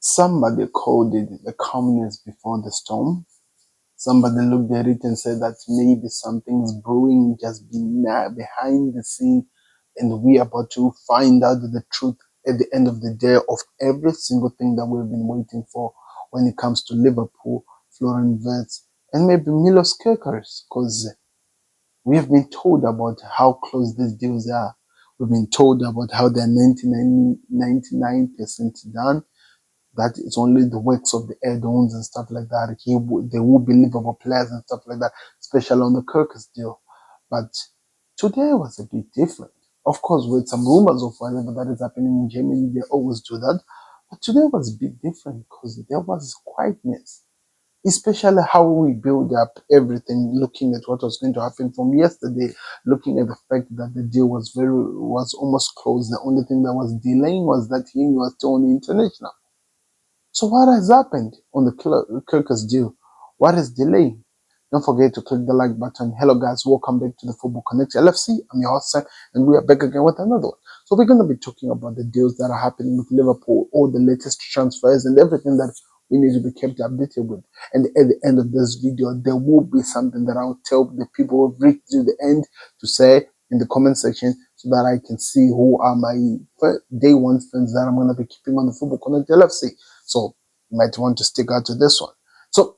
Somebody called it the calmness before the storm. Somebody looked at it and said that maybe something's brewing just behind the scene, and we are about to find out the truth at the end of the day of every single thing that we've been waiting for when it comes to Liverpool, Florian Wirtz, and maybe Milos Kerkers, because we have been told about how close these deals are. We've been told about how they're 99% done, that it's only the works of the add-ons and stuff like that. They will be livable players and stuff like that, especially on the Kirkus deal. But today was a bit different. Of course, with some rumors of whatever that is happening in Germany, they always do that. But today was a bit different because there was quietness, especially how we build up everything, looking at what was going to happen from yesterday, looking at the fact that the deal was almost closed. The only thing that was delaying was that he was still on the international. So what has happened on the Kirkus deal? What is delaying? Don't forget to click the like button. Hello guys, welcome back to the Football Connect LFC. I'm your host Sam, and we are back again with another one. So we're going to be talking about the deals that are happening with Liverpool, all the latest transfers and everything that we need to be kept updated with. And at the end of this video, there will be something that I'll tell the people who've reached to the end to say in the comment section so that I can see who are my day one friends that I'm going to be keeping on the Football Connect LFC. So you might want to stick out to this one. So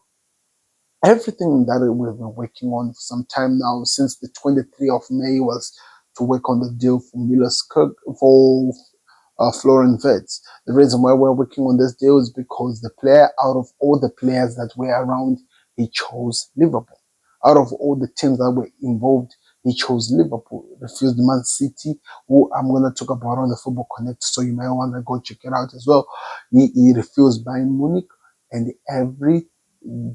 everything that we've been working on for some time now, since the 23rd of May, was to work on the deal for Florian Wirtz. The reason why we're working on this deal is because the player, out of all the players that were around, he chose Liverpool. Out of all the teams that were involved, he chose Liverpool. Refused Man City, who I'm going to talk about on the Football Connect, so you might want to go check it out as well. He refused Bayern Munich, and every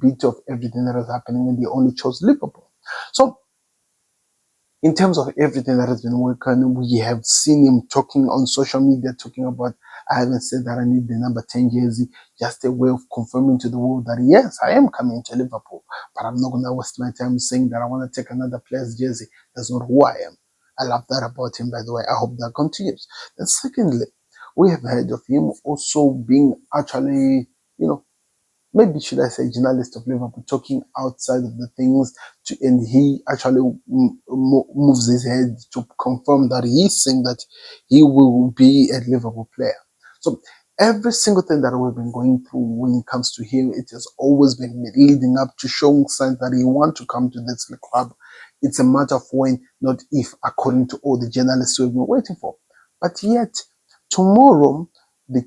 bit of everything that was happening, and they only chose Liverpool. So in terms of everything that has been working, we have seen him talking on social media, talking about, I haven't said that I need the number 10 jersey, just a way of confirming to the world that yes, I am coming to Liverpool, but I'm not going to waste my time saying that I want to take another player's jersey. That's not who I am. I love that about him, by the way. I hope that continues. And secondly, we have heard of him also being actually, maybe should I say journalist of Liverpool, talking outside of the things, and he actually moves his head to confirm that he's saying that he will be a Liverpool player. So every single thing that we've been going through when it comes to him, it has always been leading up to showing signs that he wants to come to this club. It's a matter of when, not if, according to all the journalists we've been waiting for. But yet, tomorrow, the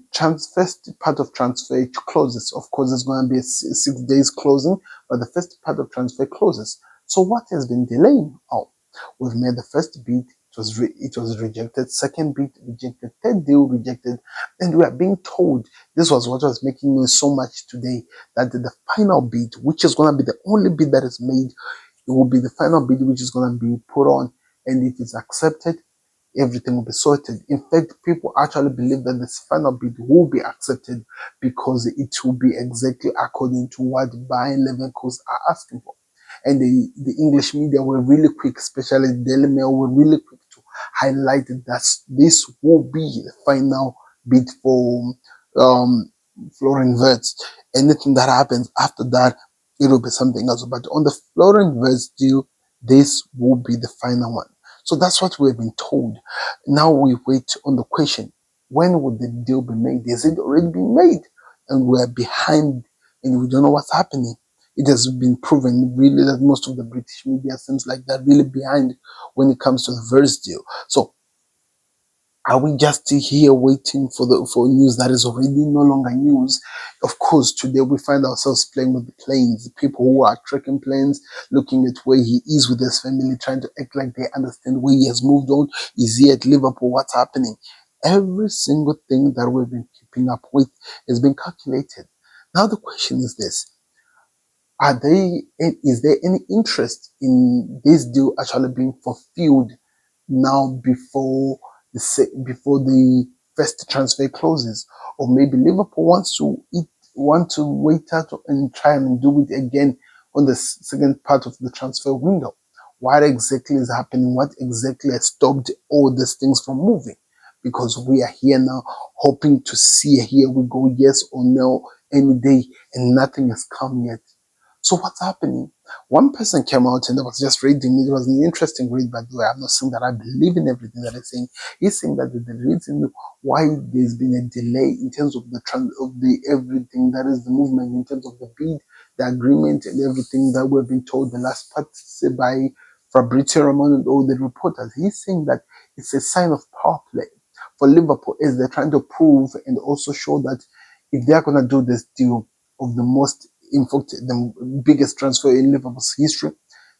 first part of transfer closes. Of course, it's going to be a 6 days closing, but the first part of transfer closes. So what has been delaying? Oh, we've made the first bid, it was rejected. Second bid rejected. Third deal rejected, and we are being told, this was what was making me so much today, that the final bid, which is going to be the only bid that is made, it will be the final bid which is going to be put on, and if it's accepted, everything will be sorted. In fact, people actually believe that this final bid will be accepted because it will be exactly according to what Bayern Leverkusen are asking for. And the English media were really quick, especially Daily Mail, were really quick to highlight that this will be the final bid for Florian Wirtz. Anything that happens after that, it will be something else. But on the Florian Wirtz deal, this will be the final one. So that's what we've been told. Now we wait on the question, when would the deal be made? Has it already been made? And we're behind and we don't know what's happening. It has been proven really that most of the British media seems like they're really behind when it comes to the Wirtz deal. So are we just here waiting for news that is already no longer news? Of course, today we find ourselves playing with the planes, people who are tracking planes, looking at where he is with his family, trying to act like they understand where he has moved on. Is he at Liverpool? What's happening? Every single thing that we've been keeping up with has been calculated. Now the question is this. Is there any interest in this deal actually being fulfilled now before the first transfer closes? Or maybe Liverpool wants to wait out and try and do it again on the second part of the transfer window. What exactly is happening? What exactly has stopped all these things from moving? because we are here now, hoping to see here we go, yes or no, any day, and nothing has come yet. So what's happening? One person came out and I was just reading. It was an interesting read, by the way. I'm not saying that I believe in everything that he's saying. He's saying that the reason why there's been a delay in terms of the everything that is the movement, in terms of the bid, the agreement, and everything that we've been told the last part by Fabrizio Romano and all the reporters. He's saying that it's a sign of power play for Liverpool as they're trying to prove and also show that if they're gonna do this deal of the most, in fact, the biggest transfer in Liverpool's history,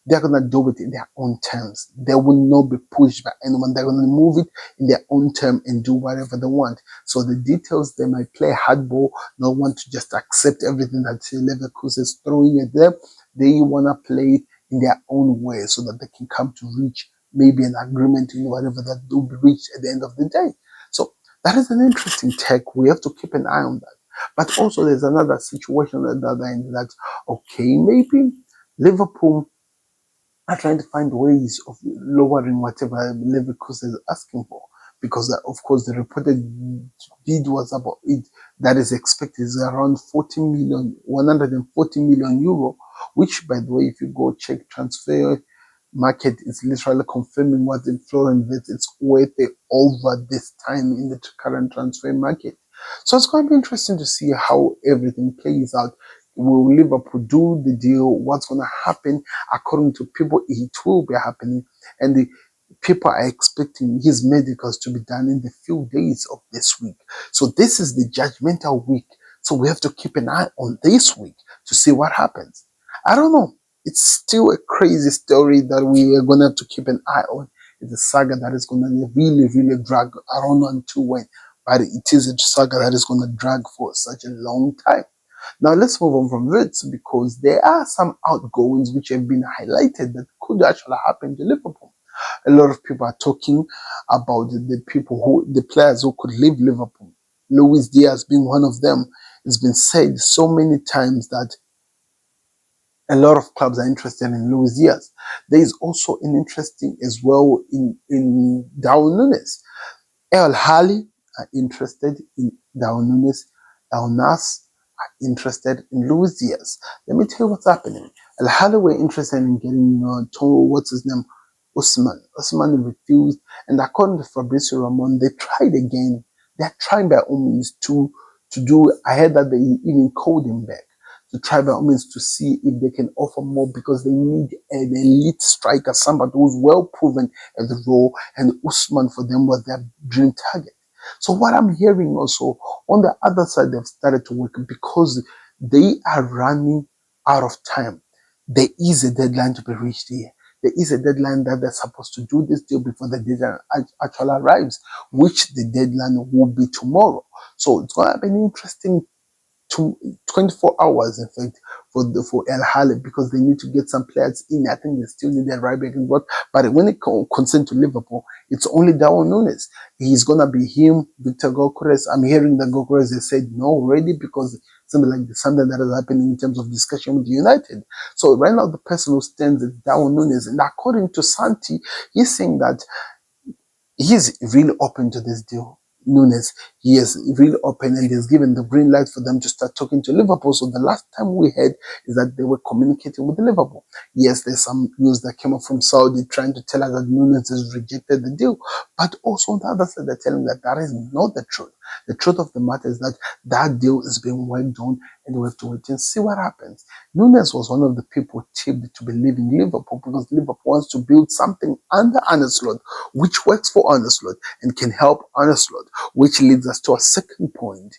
they're gonna do it in their own terms. They will not be pushed by anyone. They're gonna move it in their own term and do whatever they want. So the details, they might play hardball, not want to just accept everything that Leverkusen is throwing at them. They wanna play it in their own way so that they can come to reach maybe an agreement in whatever that will be reached at the end of the day. So that is an interesting take. We have to keep an eye on that. But also there's another situation at the other end that, okay, maybe Liverpool are trying to find ways of lowering whatever Leverkusen is asking for. Because, of course, the reported bid was about it, that is expected is around 140 million euro, which, by the way, if you go check transfer market, is literally confirming what the Florian Wirtz is worth over this time in the current transfer market. So it's going to be interesting to see how everything plays out. Will Liverpool do the deal? What's going to happen? According to people, it will be happening. And the people are expecting his medicals to be done in the few days of this week. So this is the judgmental week. So we have to keep an eye on this week to see what happens. I don't know. It's still a crazy story that we are going to have to keep an eye on. It's a saga that is going to really, really drag. I don't know until when, but it is a saga that is going to drag for such a long time. Now let's move on from Wirtz, because there are some outgoings which have been highlighted that could actually happen to Liverpool. A lot of people are talking about the players who could leave Liverpool. Luis Diaz being one of them. It's been said so many times that a lot of clubs are interested in Luis Diaz. There is also an interesting as well in Darwin Núñez. El Hali are interested in Darwin Núñez. El Nas are interested in Luis Diaz. Let me tell you what's happening. El Hali were interested in getting, what's his name? Usman. Usman refused. And according to Fabrizio Ramon, they tried again. They're trying by all means to do. I heard that they even called him back to try by all means to see if they can offer more, because they need an elite striker, somebody who's well proven at the role, and Usman for them was their dream target. So what I'm hearing also on the other side, they've started to work because they are running out of time. There is a deadline to be reached here. There is a deadline that they're supposed to do this deal before the deadline actually arrives, which the deadline will be tomorrow. So it's going to be an interesting 24 hours, in fact, for El Hali, because they need to get some players in. I think they still need their right back and what. But when it concerns to Liverpool, it's only Darwin Núñez. He's gonna be him, Victor Gokores. I'm hearing that Gokores has said no already, because something like something that is happening in terms of discussion with United. So right now the person who stands is Darwin Núñez, and according to Santi, he's saying that he's really open to this deal. Núñez, he is really open and he's given the green light for them to start talking to Liverpool. So the last time we heard is that they were communicating with Liverpool. Yes, there's some news that came up from Saudi trying to tell us that Núñez has rejected the deal. But also on the other side, they're telling that that is not the truth. The truth of the matter is that that deal is being worked on, and we have to wait and see what happens. Núñez was one of the people tipped to be leaving Liverpool, because Liverpool wants to build something under Arne Slot, which works for Arne Slot and can help Arne Slot, which leads us to a second point,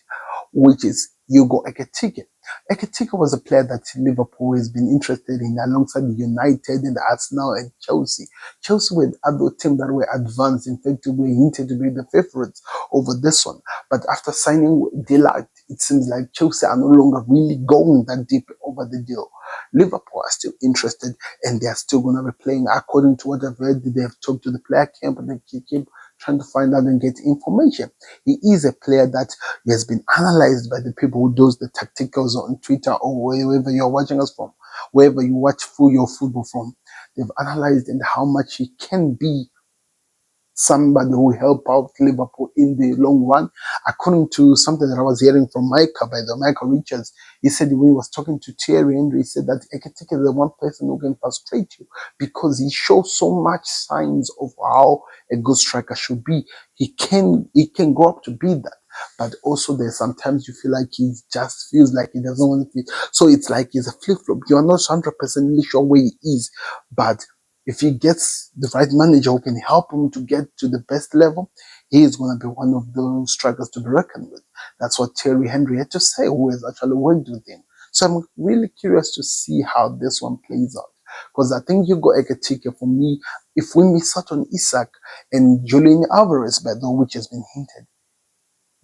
which is Hugo Ekitike. Ekitike was a player that Liverpool has been interested in alongside United and Arsenal and Chelsea. Chelsea were the other team that were advanced. In fact, were hinted to be the favorites over this one. But after signing Delight, it seems like Chelsea are no longer really going that deep over the deal. Liverpool are still interested, and they are still going to be playing. According to what I've read, they have talked to the player camp, and they keep trying to find out and get information. He is a player that has been analyzed by the people who do the tacticals on Twitter or wherever you're watching us from, wherever you watch your football from. They've analyzed and how much he can be somebody who will help out Liverpool in the long run. According to something that I was hearing from Micah, by the Michael Richards, he said when he was talking to Thierry Henry, he said that Ekitike is the one person who can frustrate you because he shows so much signs of how a good striker should be. He can grow up to be that. But also there's sometimes you feel like he just feels like he doesn't want to feel. So it's like he's a flip-flop. You're not 100% sure where he is. But if he gets the right manager who can help him to get to the best level, he is going to be one of those strikers to be reckoned with. That's what Thierry Henry had to say, who has actually worked with him. So I'm really curious to see how this one plays out. Because I think Hugo Ekitike, for me, if we miss out on Isak and Julian Alvarez, by the way, which has been hinted,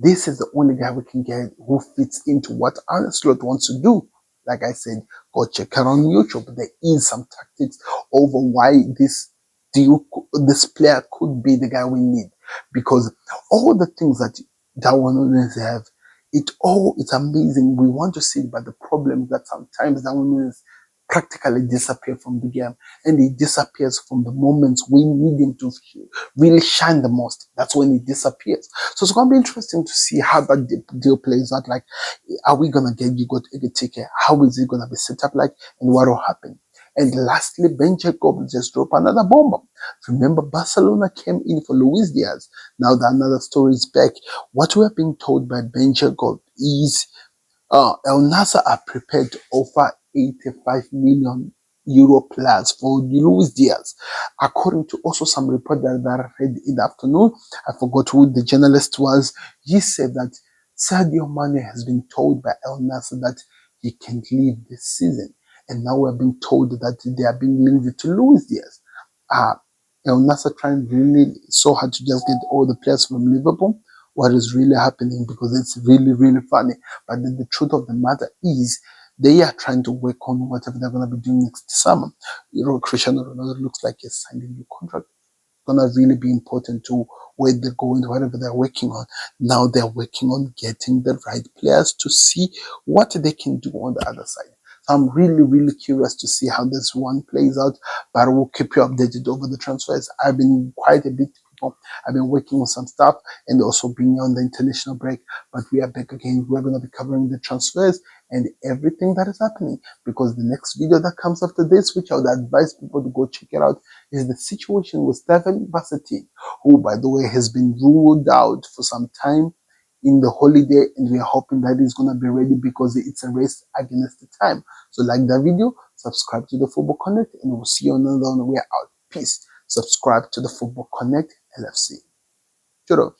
this is the only guy we can get who fits into what Arne Slot wants to do. Like I said, go check it on YouTube. There is some tactics over why this player could be the guy we need. Because all the things that Darwin Nunes have, it's amazing. We want to see it, but the problem is that sometimes Darwin Nunes practically disappear from the game, and he disappears from the moments we need him to really shine the most. That's when he disappears. So it's going to be interesting to see how that deal plays out. Like, are we going to get Hugo Ekitike? How is it going to be set up like, and what will happen? And lastly, Ben Jacob just dropped another bomb. Remember, Barcelona came in for Luis Diaz. Now that another story is back. What we are being told by Ben Jacob is El Nasser are prepared to offer 85 million euro plus for Luis Diaz. According to also some report that I read in the afternoon, I forgot who the journalist was. He said that Sadio Mane has been told by El Nasser that he can leave this season. And now we're being told that they are being linked to Luis Diaz. El Nasser trying really so hard to just get all the players from Liverpool. What is really happening, because it's really, really funny. But the truth of the matter is they are trying to work on whatever they're going to be doing next summer. Cristiano Ronaldo looks like he's signed a new contract. It's going to really be important to where they're going, whatever they're working on. Now they're working on getting the right players to see what they can do on the other side. So I'm really, really curious to see how this one plays out, but I will keep you updated over the transfers. I've been quite a bit, I've been working on some stuff and also being on the international break, but we are back again. We're going to be covering the transfers and everything that is happening, because the next video that comes after this, which I would advise people to go check it out, is the situation with Stefan Bassetti, who, by the way, has been ruled out for some time in the holiday, and we are hoping that he's going to be ready because it's a race against the time. So like the video, subscribe to the Football Connect, and we'll see you on another one. We're out. Peace. Subscribe to the Football Connect LFC. Churros.